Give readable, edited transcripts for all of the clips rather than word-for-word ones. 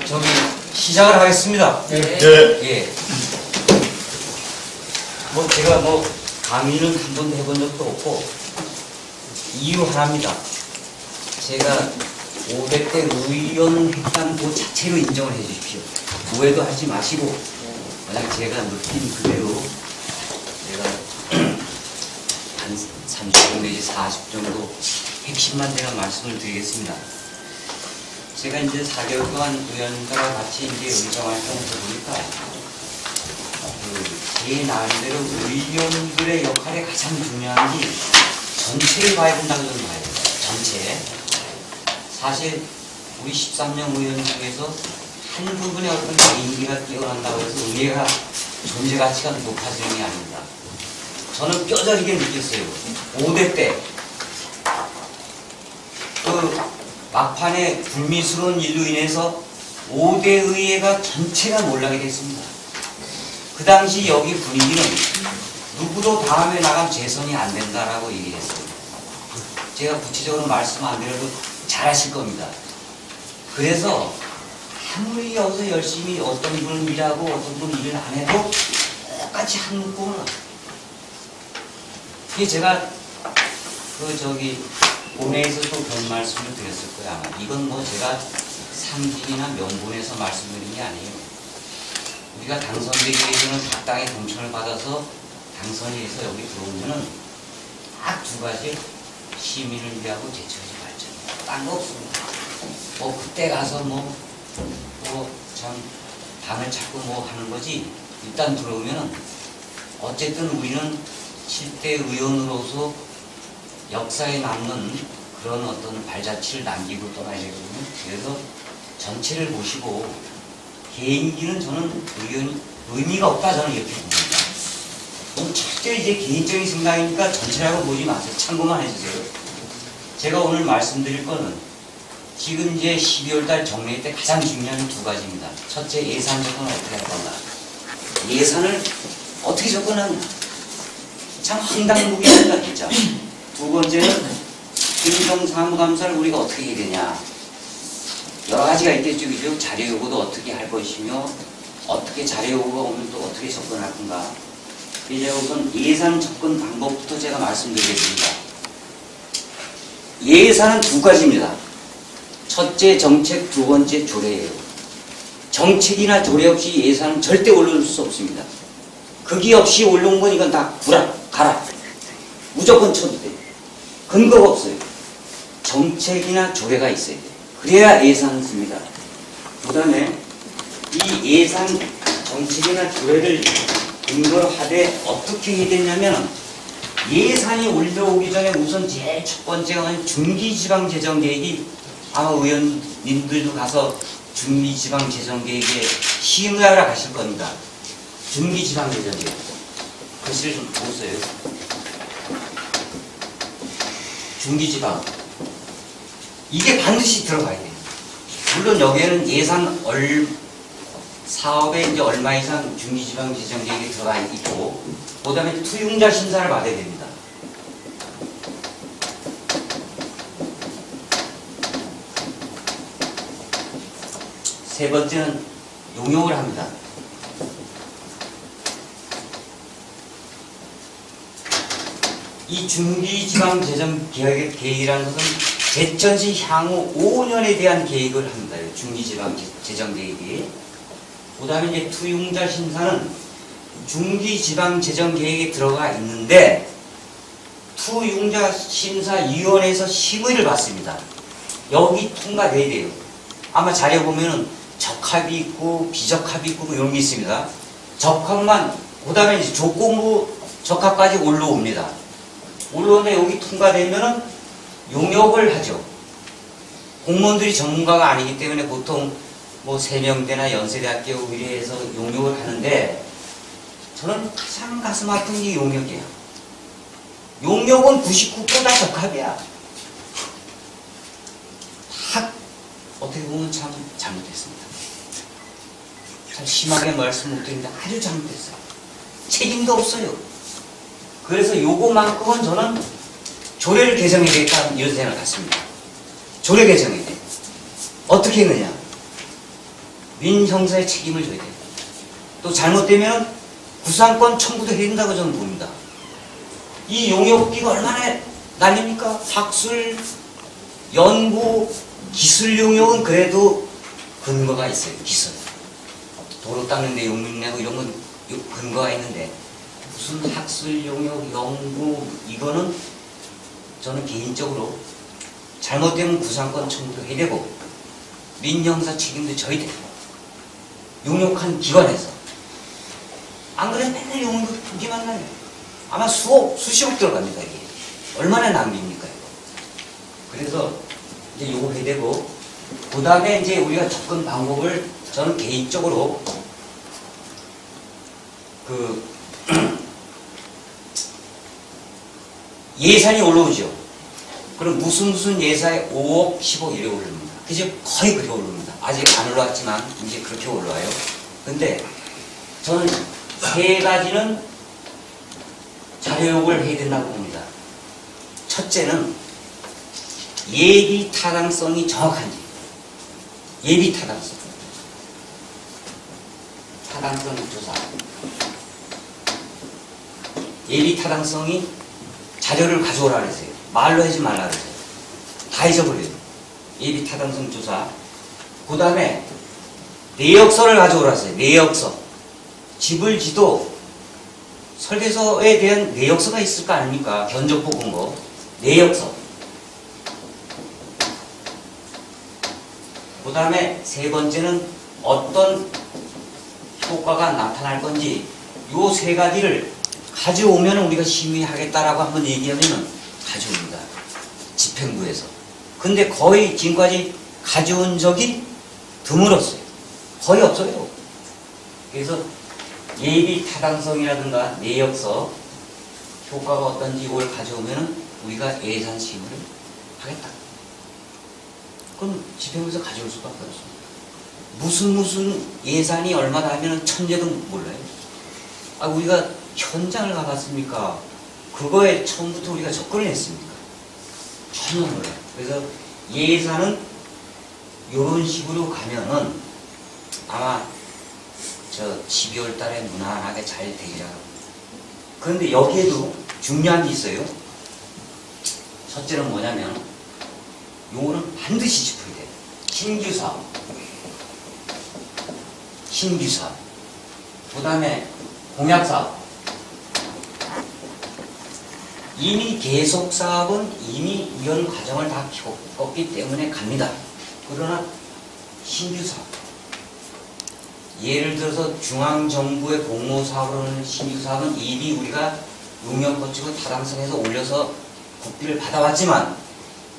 저기 시작을 하겠습니다. 네. 예. 뭐 제가 뭐 강의는 한 번도 해본 적도 없고 이유 하나입니다. 제가 500대 의원 했다는 그 자체로 인정을 해 주십시오. 오해도 하지 마시고 만약 제가 느낀 그대로 제가 한 30분 내지 40 정도 핵심만 제가 말씀을 드리겠습니다. 제가 이제 4개월 동안 의원들과 같이 이제 의정 활동을 해보니까 제 나름대로 의원들의 역할이 가장 중요한 게 전체를 봐야 된다고 저는 봐야 돼요. 전체. 사실 우리 13명 의원 중에서 한 부분의 어떤 개인기가 뛰어난다고 해서 의회가 존재 가치가 높아지는 게 아닙니다. 저는 뼈저리게 느꼈어요. 5대 때 그 막판에 불미스러운 일로 인해서 5대 의회가 전체가 몰락이 됐습니다. 그 당시 여기 분위기는 누구도 다음에 나가면 재선이 안 된다라고 얘기했어요. 제가 구체적으로 말씀 안 드려도 잘 아실 겁니다. 그래서 아무리 여기서 열심히 어떤 분은 일하고 어떤 분은 일을 안 해도 똑같이 한 묶음은 그게 제가 본회에서 또 그런 말씀을 드렸을 거예요. 아마 이건 뭐 제가 상징이나 명분에서 말씀드린 게 아니에요. 우리가 당선되기 위해서는 각 당의 동천을 받아서 당선이 돼서 여기 들어오면은 딱 두 가지, 시민을 위하고 제철지 발전. 딴 거 없습니다. 뭐 그때 가서 참 당을 찾고 뭐 하는 거지. 일단 들어오면은 어쨌든 우리는 7대 의원으로서 역사에 남는 그런 어떤 발자취를 남기고 떠나야 되거든요. 그래서 전체를 보시고 개인기는 저는 의미가 없다 저는 이렇게 봅니다. 그럼 절대 이제 개인적인 생각이니까 전체라고 보지 마세요. 참고만 해주세요. 제가 오늘 말씀드릴 거는 지금 이제 12월달 정례 때 가장 중요한 두 가지입니다. 첫째, 예산 접근을 어떻게 할 건가. 예산을 어떻게 접근하느냐. 참 황당무계합니다 진짜. 두 번째는 행정사무감사를 우리가 어떻게 해야 되냐. 여러 가지가 있겠죠. 그죠? 자료 요구도 어떻게 할 것이며 어떻게 자료 요구가 오면 또 어떻게 접근할 건가. 이제 우선 예산 접근 방법부터 제가 말씀드리겠습니다. 예산은 두 가지입니다. 첫째 정책, 두 번째 조례예요. 정책이나 조례 없이 예산은 절대 올려줄 수 없습니다. 그게 없이 올라온 건 이건 다 가라. 무조건 쳐도 돼요. 근거가 없어요. 정책이나 조례가 있어야 돼요. 그래야 예산을 씁니다. 그 다음에 이 예산 정책이나 조례를 근거로 하되 어떻게 해야 되냐면 예산이 올라오기 전에 우선 제일 첫 번째가 중기지방재정계획이 아마 의원님들도 가서 중기지방재정계획에 시음하러 가실 겁니다. 중기지방재정계획. 글씨를 좀 보세요. 중기지방. 이게 반드시 들어가야 돼요. 물론 여기에는 예산 사업에 이제 얼마 이상 중기지방재정계획이 들어가 있고, 그 다음에 투용자 심사를 받아야 됩니다. 세 번째는 용역을 합니다. 이 중기지방재정계획이라는 것은 제천시 향후 5년에 대한 계획을 합니다. 중기지방재정계획이. 그 다음에 이제 투용자 심사는 중기지방재정계획에 들어가 있는데 투용자 심사위원회에서 심의를 받습니다. 여기 통과돼야 돼요. 아마 자료 보면은 적합이 있고 비적합이 있고 뭐 이런 게 있습니다. 적합만, 그 다음에 이제 조건부 적합까지 올라옵니다. 올라오는데 여기 통과되면은 용역을 하죠. 공무원들이 전문가가 아니기 때문에 보통 뭐 세명대나 연세대학교 의뢰해서 용역을 하는데 저는 가장 가슴 아픈 게 용역이에요. 용역은 99% 다 적합이야. 다 어떻게 보면 참 잘못했습니다. 참 심하게 말씀 못 드리는데 아주 잘못했어요. 책임도 없어요. 그래서 요거만큼은 저는 조례를 개정해야겠다 이런 생각을 갖습니다. 조례 개정해야 돼. 어떻게 했느냐? 민형사의 책임을 져야 돼요. 또 잘못되면 구상권 청구도 해야 된다고 저는 봅니다. 이 용역비가 얼마나 날립니까? 학술, 연구, 기술 용역은 그래도 근거가 있어요. 기술. 도로 닦는데 용역 내고 이런 건 근거가 있는데 무슨 학술 용역, 연구 이거는 저는 개인적으로 잘못되면 구상권 청구도 해야 되고 민형사 책임도 져야 돼요. 용역한 기관에서. 안 그래도 맨날 용역비만 나요. 아마 수십억 들어갑니다, 이게. 얼마나 낭비입니까, 이거. 그래서 이제 요거 해야 되고, 그 다음에 이제 우리가 접근 방법을 저는 개인적으로 예산이 올라오죠. 그럼 무슨 예산에 5억, 10억 이래 오릅니다. 그죠? 거의 그렇게 오릅니다. 아직 안 올라왔지만 이제 그렇게 올라와요. 근데 저는 세 가지는 자료요구를 해야 된다고 봅니다. 첫째는 예비 타당성이 정확한지. 예비 타당성. 타당성 조사. 예비 타당성이 자료를 가져오라 그랬어요. 말로 하지 말라 그랬어요. 다 잊어버려요. 예비 타당성 조사. 그 다음에 내역서를 가져오라 했어요. 내역서. 집을 지도 설계서에 대한 내역서가 있을 거 아닙니까? 견적 뽑은 거. 내역서. 그 다음에 세 번째는 어떤 효과가 나타날 건지 요 세 가지를 가져오면 우리가 심의하겠다라고 한번 얘기하면 가져옵니다. 집행부에서. 근데 거의 지금까지 가져온 적이 드물었어요. 거의 없어요. 그래서 예비 타당성이라든가 내역서 효과가 어떤지 이걸 가져오면 우리가 예산 심의를 하겠다. 그럼 집행부에서 가져올 수밖에 없습니다. 무슨 예산이 얼마나 하면 천재도 몰라요. 아, 우리가 현장을 가봤습니까? 그거에 처음부터 우리가 접근을 했습니까? 전혀 몰라요. 그래서 예산은 이런 식으로 가면은 아마 저 12월 달에 무난하게 잘 되리라. 그런데 여기에도 중요한 게 있어요. 첫째는 뭐냐면 요거는 반드시 짚어야 돼요. 신규사업. 신규사업. 그 다음에 공약사업. 이미 계속사업은 이미 이런 과정을 다 겪었기 때문에 갑니다. 그러나 신규사업. 예를 들어서 중앙정부의 공모사업으로 하는 신규사업은 이미 우리가 용역 거치고 타당성에서 올려서 국비를 받아왔지만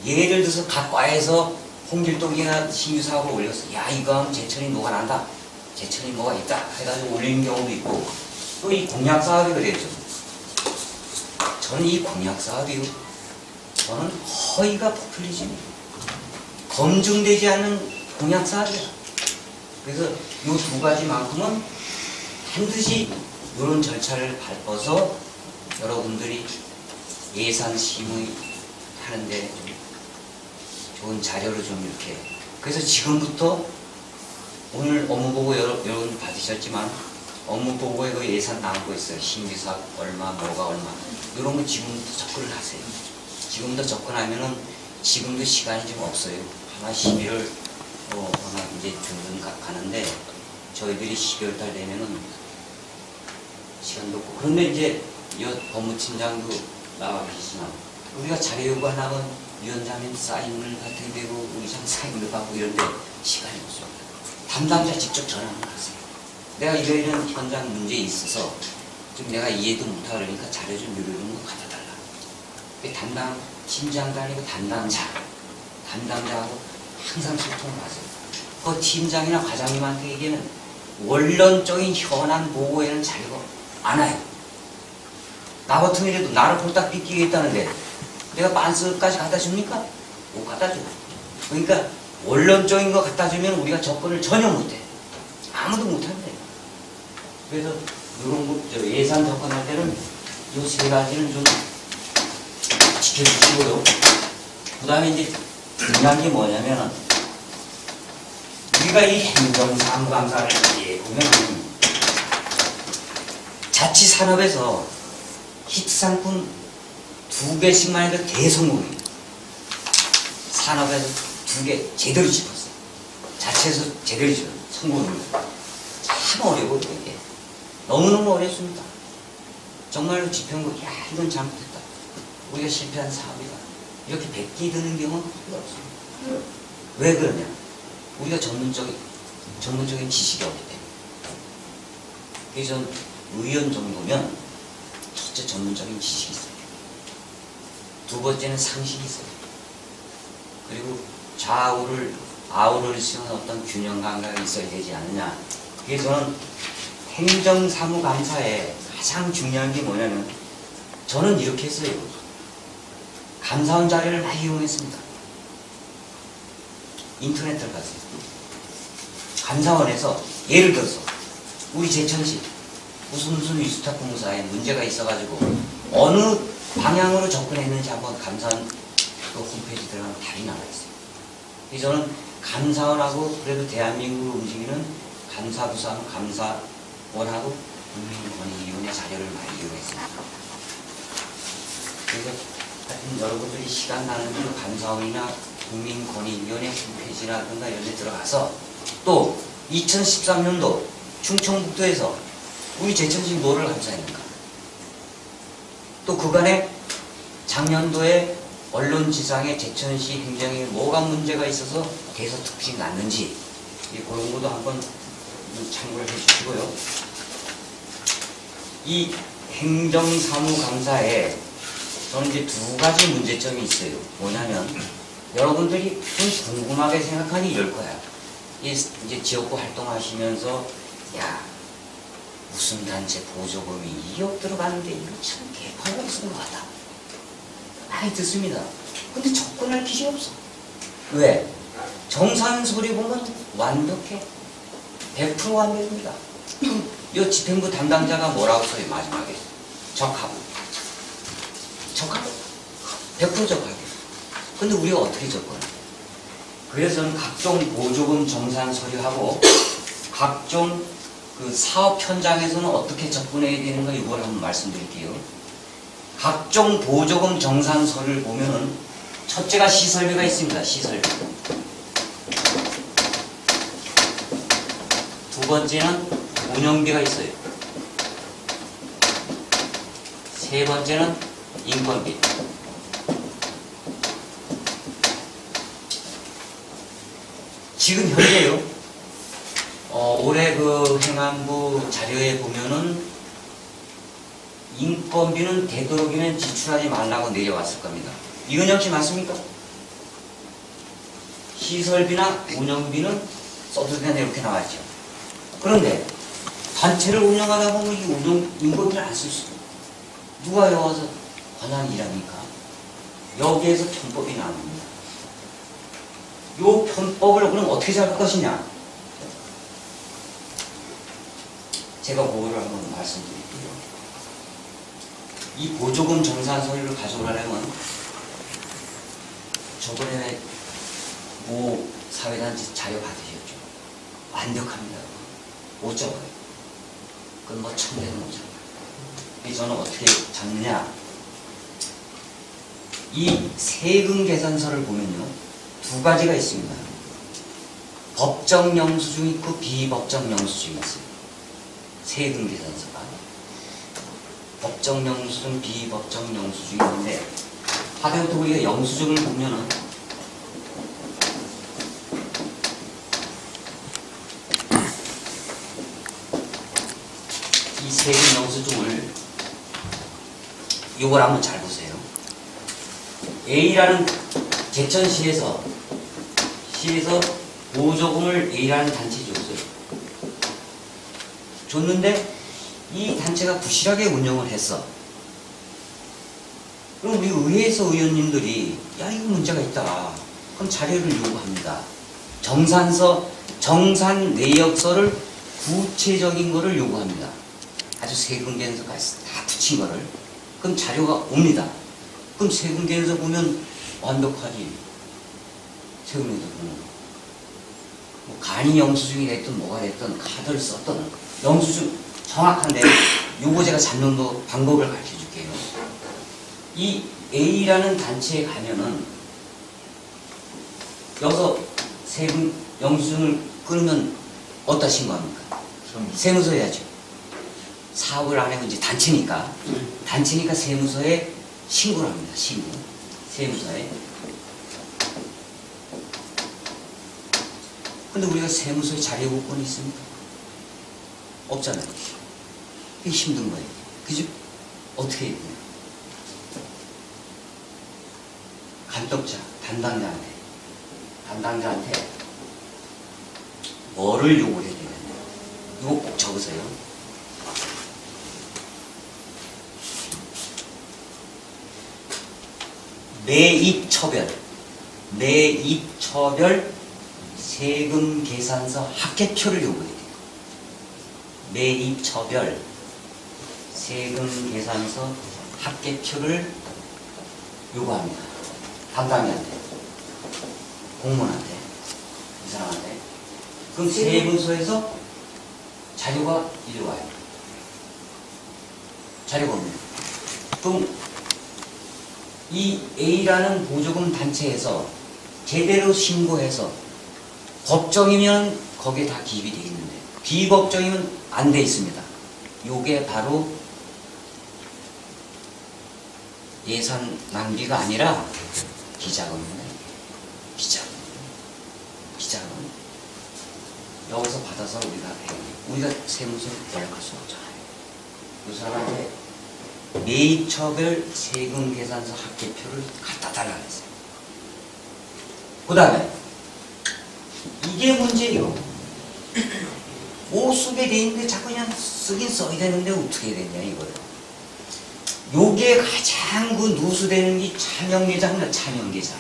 예를 들어서 각 과에서 홍길동이나 신규사업을 올려서 야 이거 하면 제철이 뭐가 난다. 제철이 뭐가 있다. 해가지고 올리는 경우도 있고 또 이 공약사업이 그랬죠. 저는 이 공약사업이 저는 허위가 포퓰리즘이에요. 검증되지 않는 공약사업이야. 그래서 이 두 가지만큼은 반드시 이런 절차를 밟아서 여러분들이 예산 심의 하는데 좀 좋은 자료를 좀 이렇게. 그래서 지금부터 오늘 업무보고 여러분 받으셨지만 업무보고에 그 예산 나온 거 있어요. 신규사업 얼마, 뭐가 얼마. 이런 거 지금부터 접근을 하세요. 지금부터 접근하면은 지금도 시간이 좀 없어요. 아마 11월 아마 이제 중순 가는데 저희들이 12월 달 되면은 시간도 없고. 그런데 이제 법무팀장도 나와 계시지만 우리가 자료 요구하면 위원장님 사인을 받게 되고 의장 사인을 받고 이런데 시간이 없어요. 담당자 직접 전화를 하세요. 내가 이런 현장 문제에 있어서 좀 내가 이해도 못하고 그러니까 자료 좀 이런 거 갖다 달라. 담당 팀장도 아니고 담당자하고 항상 소통을 하세요. 그 팀장이나 과장님한테 얘기는 원론적인 현안 보고에는 자료가 안 와요. 나 같은 일에도 나를 홀딱 삐끼겠다는데 내가 반스까지 갖다 줍니까? 못 갖다 줘. 그러니까 원론적인 거 갖다 주면 우리가 접근을 전혀 못해. 아무도 못한대. 그래서 이런 거 예산 접근할 때는 이 세 가지는 좀 지켜주시고요. 그 다음에 이제 중요한 게 뭐냐면 우리가 이 행정사무감사를 보면 자치산업에서 히트상품 2개씩만 해도 대성공입니다. 산업에서 2개 제대로 짚었어요. 자체에서 제대로 짚었어요. 성공을. 참 어려워 이게. 너무너무 어렵습니다. 정말로 짚은 거, 야 이건 잘못했다. 우리가 실패한 사업이다. 이렇게 뱉기 드는 경우는 거의 없습니다. 왜 그러냐? 우리가 전문적인 지식이 없기 때문에. 그래서 의원 정도면 첫째 전문적인 지식이 있어요. 두 번째는 상식이 있어요. 그리고 좌우를 아우를 쓰는 어떤 균형 감각이 있어야 되지 않느냐. 그래서 저는 행정사무감사에 가장 중요한 게 뭐냐면 저는 이렇게 했어요. 감사원 자료를 많이 이용했습니다. 인터넷을 갔어요. 감사원에서 예를 들어서 우리 제천시 무슨 위스타 공사에 문제가 있어가지고 어느 방향으로 접근했는지 한번 감사원 그 홈페이지 들어가면 답이 나와 있어요. 그래서 저는 감사원하고 그래도 대한민국을 움직이는 감사부상 감사원하고 국민권익위원회 자료를 많이 이용했습니다. 그래서 하여튼 여러분들이 시간 나는 대로 감사원이나 국민권익위원회 홈페이지라든가 이런 데 들어가서 또 2013년도 충청북도에서 우리 제천시 뭐를 감사했는가, 또 그간에 작년도에 언론지상에 제천시 행정에 뭐가 문제가 있어서 대서특필이 났는지 그런 것도 한번 참고를 해주시고요. 이 행정사무감사에 저는 이제 두 가지 문제점이 있어요. 뭐냐면 여러분들이 좀 궁금하게 생각하니 이럴 거야. 이제 지역구 활동하시면서 야 무슨 단체 보조금이 2억 들어가는데 이거 참 개판으로 쓰는 거 같다. 많이 듣습니다. 근데 접근할 필요 없어. 왜? 정산서류 보면 완벽해. 100% 완벽입니다. 이 집행부 담당자가 뭐라고 써요? 마지막에 적합. 100% 적합해. 근데 우리가 어떻게 접근해? 그래서 저는 각종 보조금 정산 서류하고 각종 그 사업 현장에서는 어떻게 접근해야 되는가 이걸 한번 말씀드릴게요. 각종 보조금 정산 서류를 보면은 첫째가 시설비가 있습니다. 시설비. 두 번째는 운영비가 있어요. 세 번째는 인건비. 지금 현재요. 올해 그 행안부 자료에 보면은 인건비는 되도록이면 지출하지 말라고 내려왔을 겁니다. 이건 혹시 맞습니까? 시설비나 운영비는 써도 된다 이렇게 나왔죠. 그런데 단체를 운영하다 보면 이 인건비를 안 쓸 수 있어요. 누가 여와서 관할 일합니까? 여기에서 편법이 나옵니다. 요 편법을 그럼 어떻게 잡을 것이냐? 제가 그거를 한번 말씀드릴게요. 이 보조금 정산 서류를 가져오려면 저번에 모 사회단체 자료 받으셨죠? 완벽합니다. 못 잡아요. 그건 뭐 천대는 못 잡아요. 그래서 저는 어떻게 잡느냐? 이 세금 계산서를 보면요. 두 가지가 있습니다. 법정 영수증이 있고 비법정 영수증이 있어요. 세금 계산서가. 법정 영수증, 비법정 영수증이 있는데 하다부터 우리가 영수증을 보면은 이 세금 영수증을 요걸 한번 잘 보세요. A라는 제천시에서 보조금을 A라는 단체에 줬어요. 줬는데 이 단체가 부실하게 운영을 했어. 그럼 우리 의회에서 의원님들이 야 이거 문제가 있다. 그럼 자료를 요구합니다. 정산 내역서를 구체적인 거를 요구합니다. 아주 세금 계산서까지 다 붙인 거를. 그럼 자료가 옵니다. 그럼 세금 계산서 보면 완벽하지. 세금에도 보면 뭐 간이 영수증이 됐든 뭐가 됐든 카드를 썼든 영수증 정확한데 요거 제가 잡는 거 방법을 가르쳐 줄게요. 이 A라는 단체에 가면은 여기서 세금 영수증을 끊으면 어디다 신고합니까? 세무서 해야죠. 사업을 안 하면 이제 단체니까 세무서에 신고를 합니다. 신고. 세무서에. 근데 우리가 세무서에 자료요건이 있습니까? 없잖아요. 이게 힘든 거예요. 그죠? 어떻게 해야 되냐? 감독자, 담당자한테 뭐를 요구해야 되냐? 이거 꼭 적으세요. 매입처별 세금 계산서 합계표를 요구해야 돼요. 매입처별 세금 계산서 합계표를 요구합니다. 담당자한테, 공무원한테, 이 사람한테. 그럼 세무서에서 자료가 이리 와요. 자료가 없네요. 그럼 이 A라는 보조금 단체에서 제대로 신고해서 법정이면 거기에 다 기입이 되어 있는데 비법정이면 안 돼 있습니다. 요게 바로 예산 낭비가 아니라 비자금이네. 비자금. 여기서 받아서 우리가 세무서에 연락할 수 없잖아요. 그 사람한테 매입처별 세금 계산서 합계표를 갖다 달라고 했어요. 그 다음에 이게 문제예요. 못 쓰게 돼 있는데 자꾸 그냥 쓰긴 써야 되는데 어떻게 됐냐 이거예요. 요게 가장 그 누수되는 게 차명계좌입니다. 차명계좌.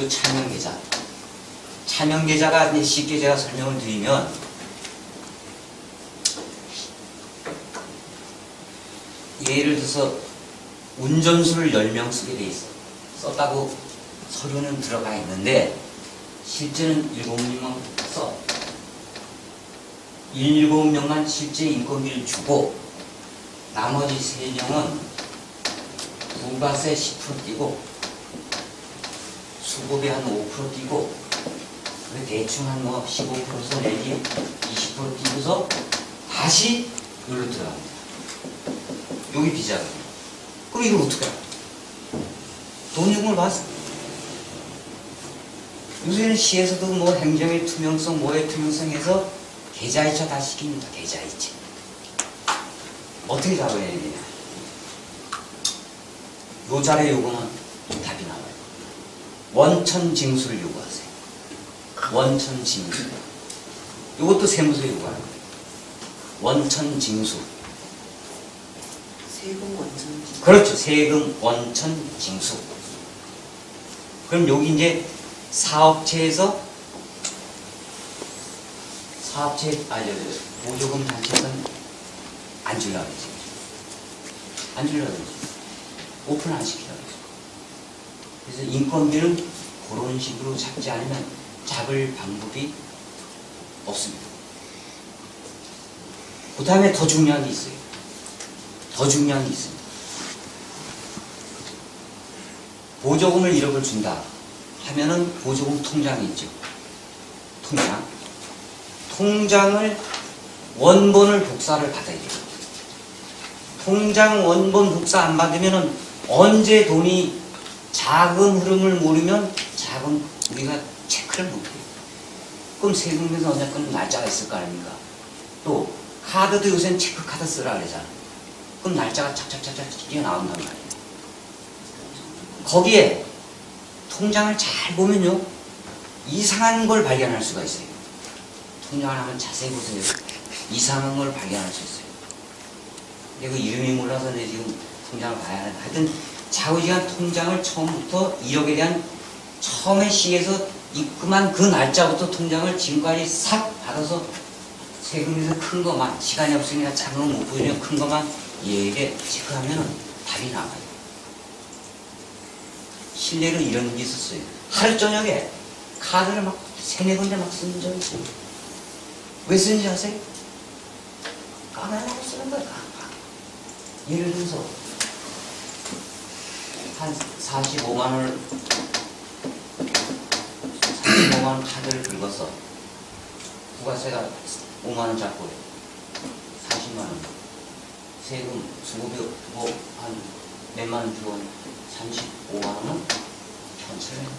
요 차명계좌. 차명계좌가 이제 쉽게 제가 설명을 드리면 예를 들어서 운전수를 10명 쓰게 돼 있어. 썼다고 서류는 들어가 있는데 실제는 7명만 써. 7명만 실제 인건비를 주고 나머지 3명은 부가세 10% 띄고 수고비 한 5% 띄고 대충 한 뭐 15%서 내지 20% 띄고서 다시 여기로 들어갑니다. 여기 비자금. 그럼 이걸 어떻게 할까? 돈 주는 걸 봤어. 요새는 시에서도 뭐 행정의 투명성, 뭐의 투명성에서 계좌이체 다 시킵니다. 계좌이체. 어떻게 잡아야 되냐? 요 자리에 요거는 답이 나와요. 원천징수를 요구하세요. 원천징수. 요것도 세무서에 요구하는 거예요. 원천징수. 세금 원천징수. 그렇죠. 세금 원천징수. 그럼 여기 이제 사업체에서 보조금 단체에서는 안 주려고 그러지. 안 주려고 그러지. 오픈 안 시키려고 그러지. 그래서 인건비는 그런 식으로 잡지 않으면 잡을 방법이 없습니다. 그 다음에 더 중요한 게 있어요. 더 중요한 게 있습니다. 보조금을 1억을 준다 하면은 보조금 통장이 있죠. 통장을 원본을 복사를 받아야 돼요. 통장 원본 복사 안 받으면은 언제 돈이 자금 흐름을 모르면 우리가 체크를 못해요. 그럼 세금에서 어쨌든 날짜가 있을 거 아닙니까? 또 카드도 요새는 체크카드 쓰라 그러잖아. 그럼 날짜가 착착착착 뛰어나온단 말이에요. 거기에 통장을 잘 보면요 이상한 걸 발견할 수가 있어요. 통장을 한번 자세히 보세요. 이상한 걸 발견할 수 있어요. 근데 그 이름이 몰라서 내 지금 통장을 봐야 하는데 하여튼 좌우지간 통장을 처음부터 1억에 대한 처음에 시에서 입금한 그 날짜부터 통장을 지금까지 싹 받아서 세금에서 큰 것만 시간이 없으니까 작은 거 못 보여주면 큰 것만 얘에게 체크하면 답이 나와요. 실례로 이런 일이 있었어요. 하루 저녁에 카드를 막 3-4군데 막 쓰는 적이 있어요. 왜 쓰는지 아세요? 까매라고 쓰는 거야. 예를 들어서 한 45만원 카드를 긁었어. 부가세가 5만원 잡고 40만원, 세금 수고비 한 몇만원 주고 35만원은 경찰에서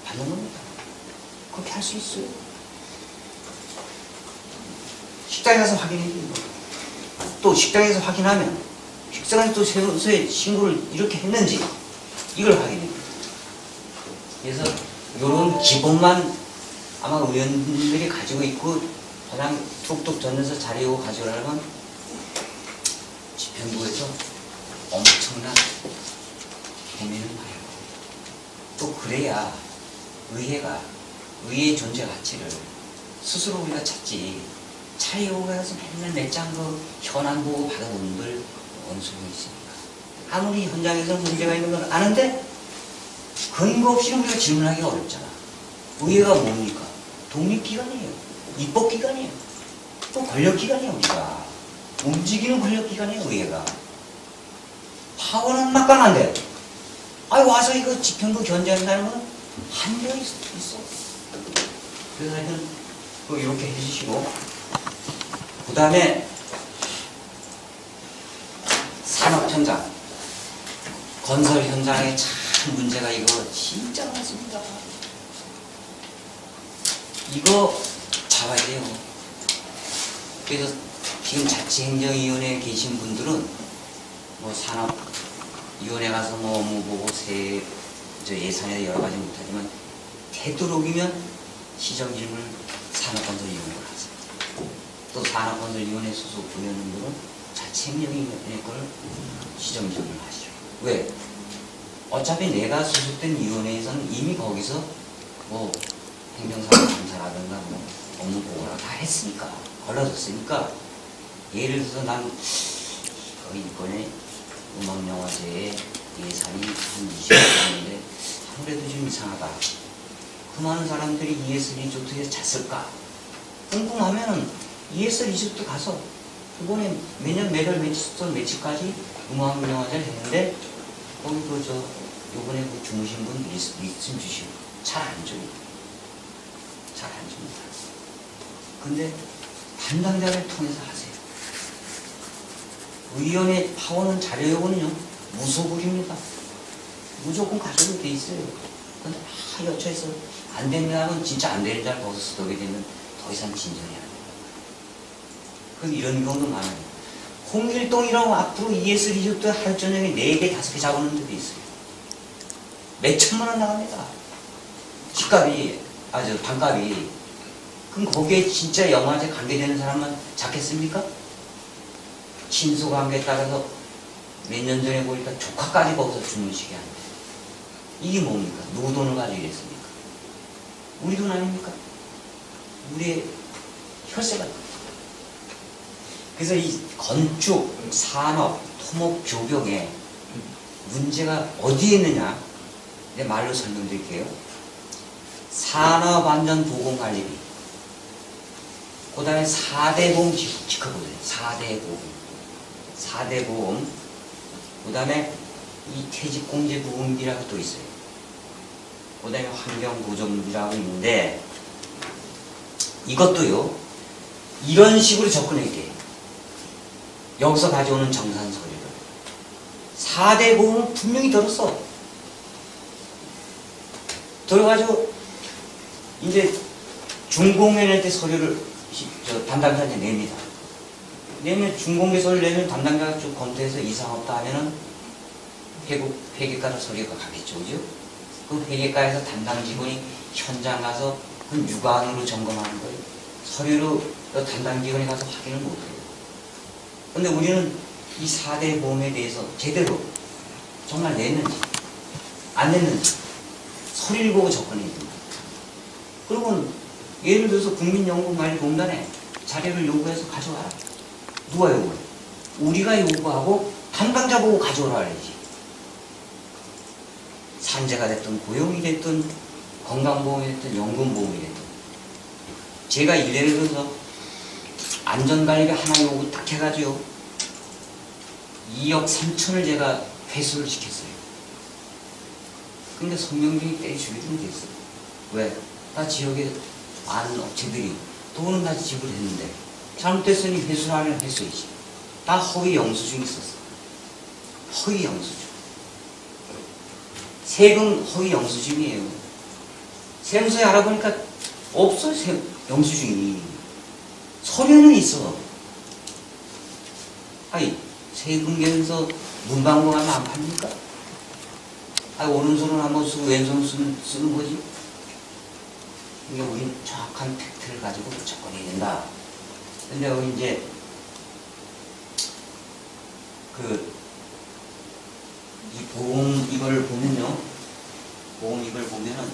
받는 겁니다. 그렇게 할 수 있어요. 식당에 가서 확인해 주는 거예요. 또 식당에서 확인하면 식당에 또 세무서에 신고를 이렇게 했는지 이걸 확인해 줍니다. 그래서 이런 기본만 아마 의원들이 가지고 있고 그냥 툭툭 던져서 자리하고 가져가려면 집행부에서 엄청난 고민을 많이 하고 또 그래야 의회의 존재 가치를 스스로 우리가 찾지 차리고 가서 맨날 내장 그 현안 보고 받아오는 걸 원수가 있으니까 아무리 현장에서 문제가 있는 걸 아는데 근거 없이는 우리가 질문하기가 어렵잖아. 의회가 뭡니까? 독립기관이에요. 입법기관이에요. 또 권력기관이에요. 우리가 움직이는 권력기관이에요. 의회가 파워는 막강한데 와서 이거 집행부 견제한다는 건 한정이 있어. 그래서 하여튼 이렇게 해주시고 그 다음에 산업 현장 건설 현장에 참 문제가 이거 진짜 많습니다. 이거 잡아야 돼요. 그래서 지금 자치행정위원회에 계신 분들은 뭐 산업위원회 가서 뭐 업무 보고 예산에 여러 가지 못하지만 되도록이면 시정질문을 산업건설위원회로 하세요. 또 산업건설위원회 소속 의원님들은 자치행정위원회 거를 시정질문을 하시죠. 왜? 어차피 내가 소속된 위원회에서는 이미 거기서 뭐 행정사고 감사라든가 뭐 업무 보고라 다 했으니까 걸러졌으니까 예를 들어서 난 이번에 음악영화제에 예산이 한 20억인데 아무래도 좀 이상하다. 그 많은 사람들이 ES 리조트에 잤을까? 궁금하면 ES 리조트 가서 이번에 매년 매달 며칠까지 음악영화제를 했는데 거기 요번에 주무신 분 리스트 주시고 잘 안 줘요. 잘 안 줍니다. 근데 담당자를 통해서 하세요. 의원의 파워는 자료 요구는요 무소불입니다. 무조건 가져도 돼 있어요. 근데 여차해서 안 된다면 진짜 안 되는 줄 거기서 쓰게 되면 더 이상 진전이 안 돼요. 그럼 이런 경우도 많아요. 홍길동이라고 앞으로 ES 리조트 하루 저녁에 4개, 5개 잡아놓는 데도 있어요. 몇 천만 원 나갑니다. 집값이, 반값이. 그럼 거기에 진짜 영화제 관계되는 사람만 잡겠습니까? 친소 관계에 따라서 몇 년 전에 보니까 조카까지 거기서 주무시게 한대. 이게 뭡니까? 누구 돈을 가지고 이랬습니까? 우리 돈 아닙니까? 우리의 혈세가. 그래서 이 건축, 산업, 토목, 조경에 문제가 어디에 있느냐? 내 말로 설명드릴게요. 산업안전보건관리비, 그 다음에 4대 보험 지켜보세요. 4대 보험. 4대 보험. 그 다음에 이 퇴직공제부분비라고 또 있어요. 그 다음에 환경보존비라고 있는데, 이것도요, 이런 식으로 접근해야 돼요. 여기서 가져오는 정산 서류를. 4대 보험은 분명히 들었어. 들어가지고, 이제 중공연한테 서류를 담당자한테 냅니다. 내면 중공개 서류를 내면 담당자가 쭉 검토해서 이상 없다 하면은 회계과로 서류가 가겠죠. 그죠? 그 회계과에서 담당 직원이 현장 가서 그 육안으로 점검하는 거예요. 서류로 담당 직원이 가서 확인을 못해요. 근데 우리는 이 4대 보험에 대해서 제대로 정말 냈는지 안 냈는지 서류를 보고 접근해야 됩니다. 그러면 예를 들어서 국민연금관리공단에 자료를 요구해서 가져와라. 누가 요구해? 우리가 요구하고 담당자 보고 가져오라 그러지. 산재가 됐든 고용이 됐든 건강보험이 됐든 연금보험이 됐든 제가 이래를 들어서 안전관리비 하나 요구 딱 해가지고 2억 3천을 제가 회수를 시켰어요. 근데 성명준이 떼주기도 못했어요. 왜? 다 지역에 많은 업체들이 돈은 다 지불했는데 잘못됐으니 회수를 하면 했어야지. 다 허위 영수증이 있었어. 허위 영수증. 세금 허위 영수증이에요. 세무서에 알아보니까 없어 영수증이. 서류는 있어. 아니 세금계에서 문방구 가면 안 팝니까? 아니 오른손은 한번 쓰고 왼손은 쓰는 거지. 그러니까 우리는 정확한 팩트를 가지고 접근해야 된다. 근데 여기 이제 이 보험 이걸 보면요. 보험 이걸 보면은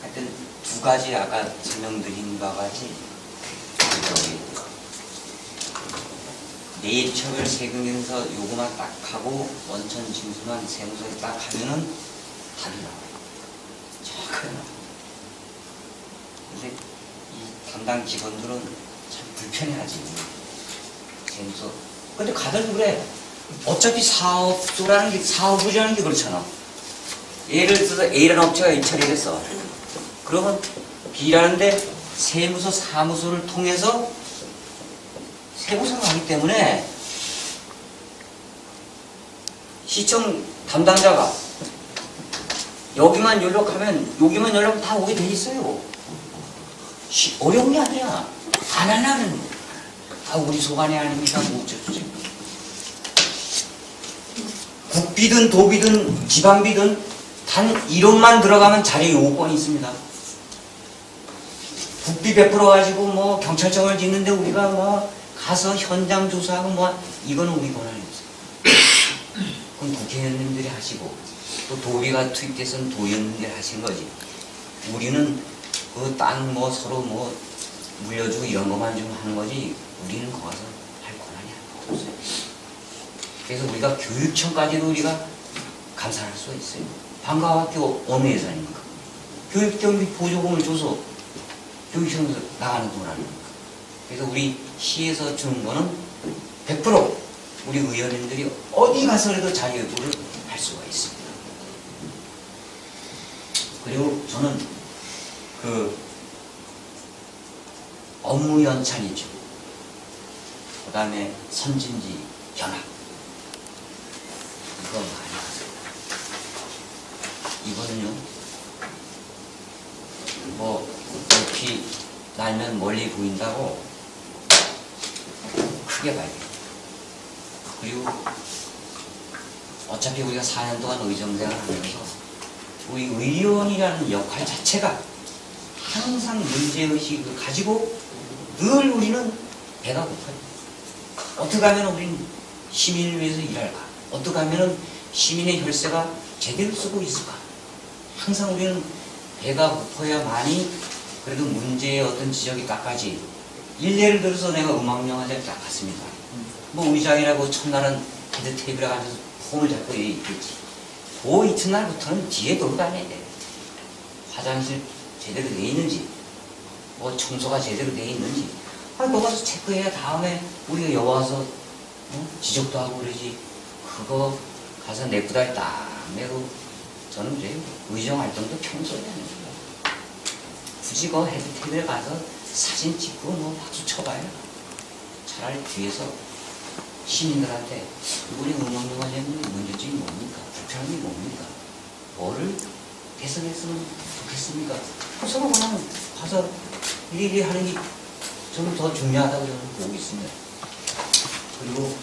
하여튼 두 가지 아까 설명드린 바와 같이 내일처벌 세금에서 요거만 딱 하고 원천 징수만 세무서에 딱 하면은 답이 나와요. 정확하게 나와요. 근데 이 담당 직원들은 참 불편해하지. 세무서. 근데 가들 그래. 어차피 사업소라는 게, 사업부라는 게 그렇잖아. 예를 들어서 A라는 업체가 이 처리를 했어. 그러면 B라는데 세무서, 사무소를 통해서 세무서를 하기 때문에 시청 담당자가 여기만 연락하면 여기만 연락하면 다 오게 돼 있어요. 어려운 게 아니야. 안 하려면 다 우리 소관이 아닙니까? 뭐 어쩌지. 국비든 도비든 지방비든 단 1억만 들어가면 자리 요건이 있습니다. 국비 베풀어 가지고 뭐 경찰청을 짓는데 우리가 뭐 가서 현장 조사하고 뭐 이거는 우리 권한이 없어요. 그건 국회의원님들이 하시고 또 도비가 투입돼서는 도의원님들이 하신 거지. 우리는 그 땅 뭐 서로 뭐 물려주고 이런 것만 좀 하는 거지 우리는 거기서 할 권한이 없어요. 그래서 우리가 교육청까지도 우리가 감사할 수가 있어요. 방과학교 어느 예산입니까? 교육경비 보조금을 줘서 교육청에서 나가는 돈 아닙니까? 그래서 우리 시에서 주는 거는 100% 우리 의원님들이 어디 가서라도 자기요구를 할 수가 있습니다. 그리고 저는 업무 연찬이죠. 그 다음에 선진지 견학. 이거 많이 하세요. 이거는요, 뭐, 높이 날면 멀리 보인다고 크게 봐야 돼요. 그리고 어차피 우리가 4년 동안 의정생활을 하면서 우리 의원이라는 역할 자체가 항상 문제의식을 가지고 늘 우리는 배가 고파요. 어떻게 하면 우리는 시민을 위해서 일할까? 어떻게 하면 시민의 혈세가 제대로 쓰고 있을까? 항상 우리는 배가 고파야만이 그래도 문제의 어떤 지적이 깎아지. 일례를 들어서 내가 음악영화제를 딱 갔습니다. 뭐 의장이라고 첫날은 헤드 테이블에 앉아서 폰을 잡고 있겠지. 그 이튿날부터는 뒤에 돌고 다녀야 돼. 화장실 제대로 돼 있는지, 뭐 청소가 제대로 돼 있는지. 아니, 거 가서 체크해야 다음에 우리가 여기 와서 지적도 하고 그러지. 그거 가서 넥타이 딱 매고 저는 그래요. 의정 활동도 평소에 하는 거예요. 굳이 그 헤드 테이블에 가서 사진 찍고 뭐 박수 쳐봐요. 차라리 뒤에서 시민들한테 우리 음악영화제는 문제점이 뭡니까? 불편함이 뭡니까? 뭐를 개선했으면 좋겠습니까? 서로 그냥 가서 일일이 하는 게 저는 더 중요하다고 저는 보고 있습니다. 그리고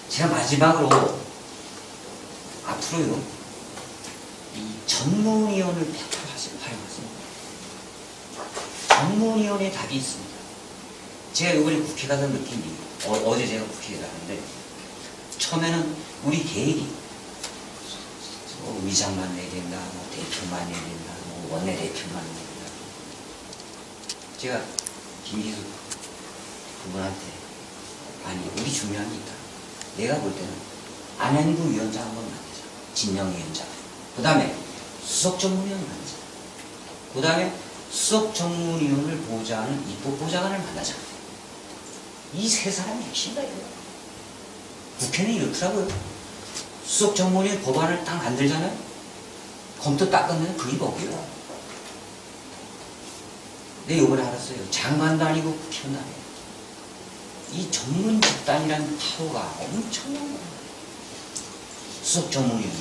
제가 마지막으로 앞으로요, 이 전문위원을 활용하십니다. 전문위원의 답이 있습니다. 제가 이번에 국회 가서 느낀 일, 어제 제가 국회에 가는데 처음에는 우리 계획이 의장만 내야 된다, 뭐 대표만 내야 된다, 뭐 원내대표만 내야 된다. 제가 김기수 그분한테 아니 우리 중요한 게 있다. 내가 볼 때는 안행부 위원장 한번 만들자. 진영위원장. 그 다음에 수석정무위원 만들자. 그 다음에 수석정무위원을 보좌하는 입법보좌관을 만나자. 이 세 사람이 핵심이다 이거야. 국회는 이렇더라고요. 수석정무위원 법안을 딱 만들잖아요. 검토 딱 끝내면 그게 뭐게요. 내 요번에 알았어요. 장관도 아니고 국회의원도 아니에요. 이 전문 집단이라는 파워가 엄청난 거예요. 수석 전문위원.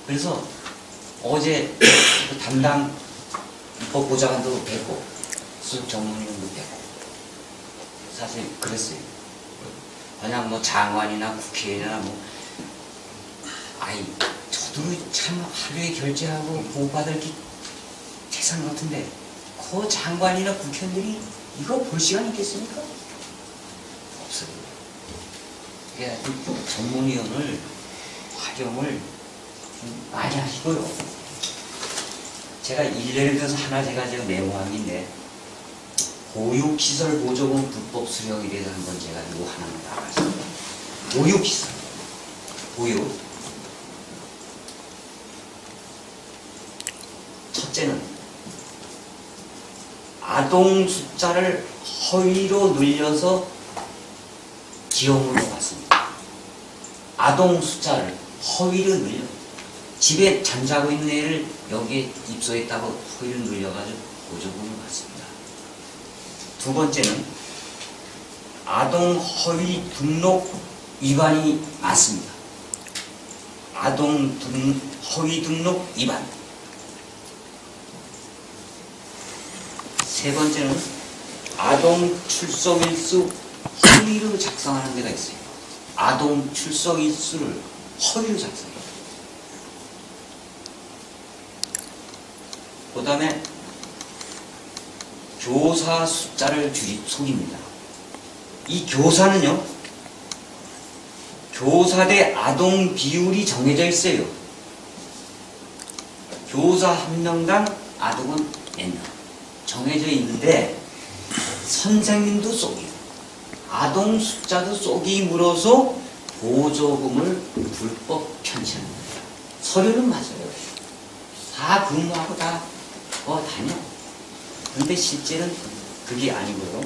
그래서 어제 그 담당 입법보좌관도 뵙고 수석 전문위원도 뵙고 사실 그랬어요. 그냥 뭐 장관이나 국회의원이나 뭐 아이 저도 참 하루에 결제하고 보호받을 게 재산 같은데 그 장관이나 국회의원들이 이거 볼 시간이 있겠습니까? 없어요. 그러니까 전문위원을 활용을 좀 많이 하시고요. 제가 예를 들어서 하나 제가 지금 메모한 게 있는데 보육시설 보조금 불법 수령에 대해서 한번 제가 이거 하나 나가겠습니다. 보육시설 보육 첫째는 아동 숫자를 허위로 늘려서 기업으로 받습니다. 아동 숫자를 허위로 늘려 집에 잠자고 있는 애를 여기에 입소했다고 허위로 늘려가지고 보조금을 받습니다. 두 번째는 아동 허위 등록 위반이 많습니다. 아동 허위 등록 위반. 세 번째는 아동 출석일수 허위로 작성하는 데가 있어요. 아동 출석일수를 허위로 작성해요. 그 다음에 교사 숫자를 속입니다. 이 교사는요, 교사 대 아동 비율이 정해져 있어요. 교사 한 명당 아동은 몇 명 정해져 있는데 선생님도 속이고 아동 숫자도 속임으로써 보조금을 불법 편취하는 거예요. 서류는 맞아요. 다 근무하고 다 다녀. 근데 실제는 그게 아니고요.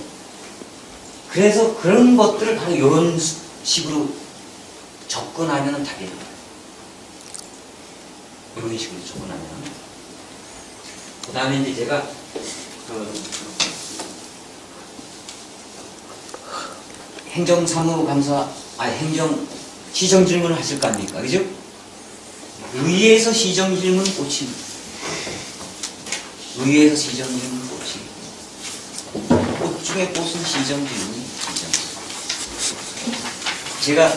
그래서 그런 것들을 바로 이런 식으로 접근하면 답이 나와요. 이런 식으로 접근하면. 그 다음에 이제 제가 행정사무감사, 시정질문을 하실 거 아닙니까? 그죠? 의회에서 시정질문 꽂힙니다. 의회에서 시정질문 꽂힙니다. 꽃 중에 꽃은 시정질문이 시정질문. 제가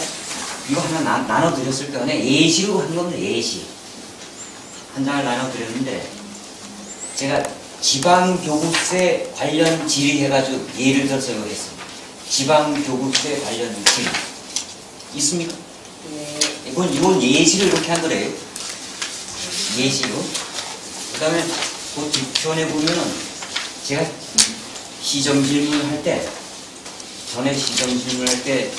이거 하나 나눠드렸을 때 그냥 예시로 한 겁니다. 예시. 한 장을 나눠드렸는데 제가 지방교부세 관련 질의해가지고 예를 들어서 이거 했습니다. 지방교부세 관련 질의 있습니까? 네. 이건 예시로 이렇게 한 거래요. 예시로. 그 다음에 그 뒷편에 보면은 제가 시정질문을 할 때, 전에 시정질문을 할 때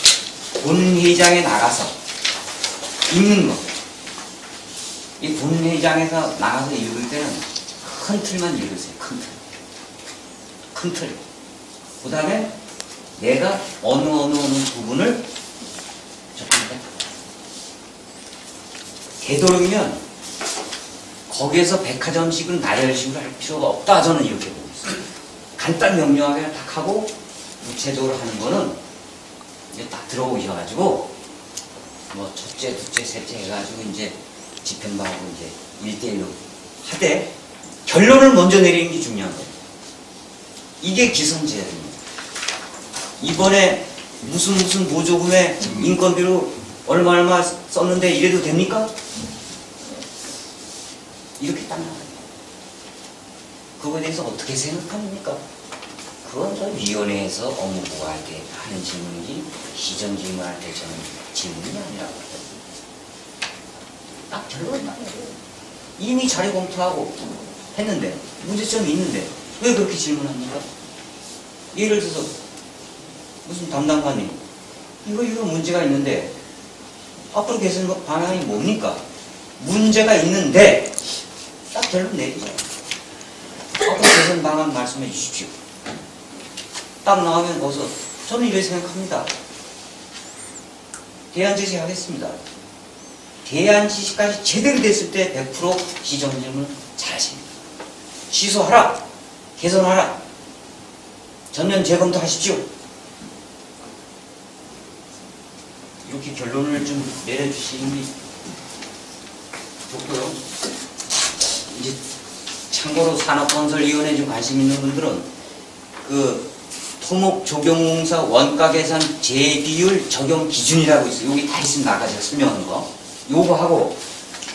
본회의장에 나가서 읽는 거. 이 본회의장에서 나가서 읽을 때는 큰 틀만 읽으세요. 큰 틀. 큰 틀. 그 다음에 내가 어느 부분을 적합니다. 되도록이면 거기에서 백화점식으로 나열식으로 할 필요가 없다. 저는 이렇게 보고 있어요. 간단 명료하게 딱 하고 구체적으로 하는 거는 이제 딱 들어오셔가지고 뭐 첫째, 둘째, 셋째 해가지고 이제 집행부하고 이제 1대1로 하되 결론을 먼저 내리는 게 중요한 거예요. 이게 기선제압입니다. 이번에 무슨 보조금에 인건비로 얼마 썼는데 이래도 됩니까? 이렇게 딱 나와요. 그거에 대해서 어떻게 생각합니까? 그건 저 위원회에서 업무 보고할 때 하는 질문이지 시정 질문할 때 저는 질문이 아니라고 해요. 딱 결론이 나요. 이미 자료 검토하고 했는데 문제점이 있는데 왜 그렇게 질문합니까? 예를 들어서 무슨 담당관님 이거 문제가 있는데 앞으로 개선 방향이 뭡니까? 문제가 있는데 딱 결론 내리죠. 앞으로 개선 방안 말씀해 주십시오. 딱 나오면 거기서 저는 이렇게 생각합니다. 대안 제시하겠습니다. 대안 지시까지 제대로 됐을 때 100% 시정질문을 잘하십니다. 취소하라, 개선하라, 전면 재검토하십시오. 이렇게 결론을 좀 내려주시는 게 좋고요. 이제 참고로 산업건설위원회 좀 관심 있는 분들은 그 토목 조경공사 원가 계산 재비율 적용 기준이라고 있어요. 여기 다 있습니다. 아까 제가 설명한 거. 요거 하고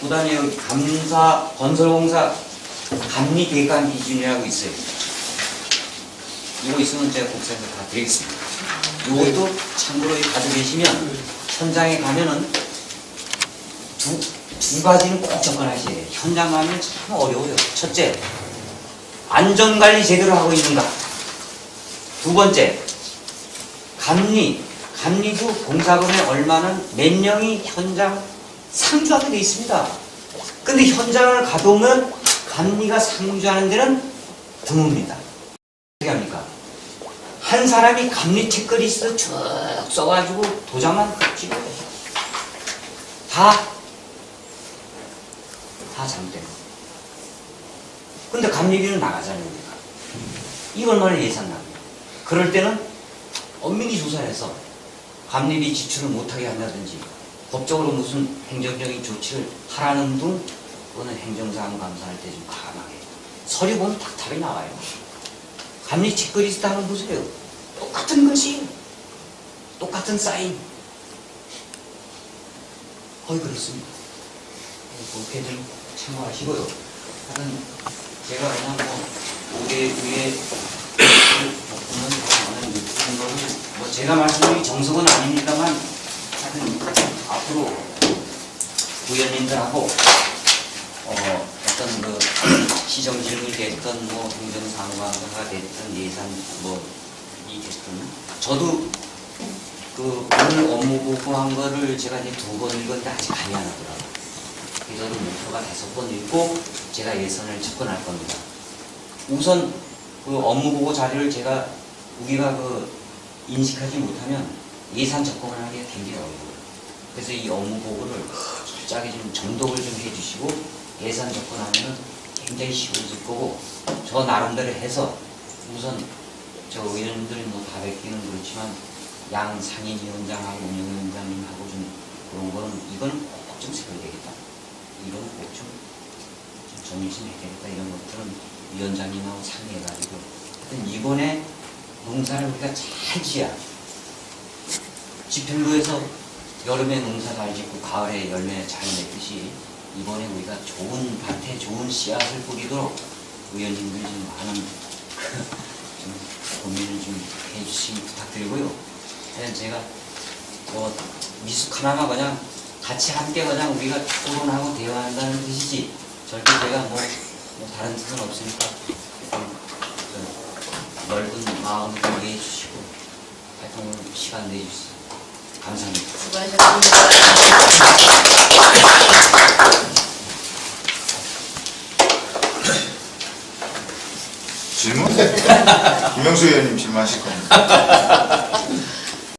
그 다음에 여기 감사 건설공사 감리 대감 기준이라고 있어요. 이거 있으면 제가 국세에서 다 드리겠습니다. 요것도 참고로 가지고 계시면 현장에 가면은 두 가지는 꼭 접근하셔야 돼요. 현장 가면 참 어려워요. 첫째, 안전관리 제대로 하고 있는가. 두 번째, 감리도 공사금에 얼마는 몇 명이 현장 상주하게 돼 있습니다. 근데 현장을 가보면 감리가 상주하는 데는 드뭅니다. 어떻게 합니까? 한 사람이 감리 체크리스트 쭉 써가지고 도장만 찍어요. 다 잘못된 거. 근데 감리비는 나가잖아요. 우리가. 이걸 말해 예산 납니다. 그럴 때는 엄밀히 조사해서 감리비 지출을 못하게 한다든지 법적으로 무슨 행정적인 조치를 하라는 등 그거는 행정사항 감사할 때 좀 과감하게 서류 보면 딱 답이 나와요. 감리 체크리스트 한번 보세요. 똑같은 글씨, 똑같은 사인. 거의 그렇습니다. 그렇게 좀 참고하시고요. 하여튼 제가 그냥 뭐 5대 위에 보는 거는 뭐 제가 말씀드린 정석은 아닙니다만 하여튼 앞으로 부위원님들하고 어떤 그 시정질문이 됐던 뭐 행정상관가 됐던 예산 뭐이 됐던 저도 그 오늘 업무 보고한 거를 제가 이제 2번 읽었는데 아직 감이 안 오더라고요. 그래서 목표가 5번 읽고 제가 예산을 접근할 겁니다. 우선 그 업무 보고 자료를 우리가 그 인식하지 못하면 예산 접근을 하기가 굉장히 어려워요. 그래서 이 업무 보고를 철저하게 좀 정독을 좀 해주시고 예산 접근하면 굉장히 쉬워질 거고 저 나름대로 해서 우선 저 의원님들이 뭐 다 뵙기는 그렇지만 양 상임위원장하고 운영위원장님하고 좀 그런 거는 이건 꼭 좀 세워야 되겠다. 이건 꼭 좀 정리 좀 해야 되겠다. 이런 것들은 위원장님하고 상의해가지고 이번에 농사를 우리가 잘 지어야 지필로에서 여름에 농사 잘 짓고 가을에 열매 잘 맺듯이 이번에 우리가 좋은 밭에 좋은 씨앗을 뿌리도록 의원님들 좀 많은 좀 고민을 좀 해주시기 부탁드리고요. 제가 뭐 미숙 하나만 그냥 같이 함께 그냥 우리가 토론하고 대화한다는 뜻이지 절대 제가 뭐 다른 뜻은 없으니까 넓은 마음 이해해 주시고 하여튼 오늘 시간 내주셔서 감사합니다. 수고하셨습니다. 질문? 김영수 의원님 질문하실 겁니다.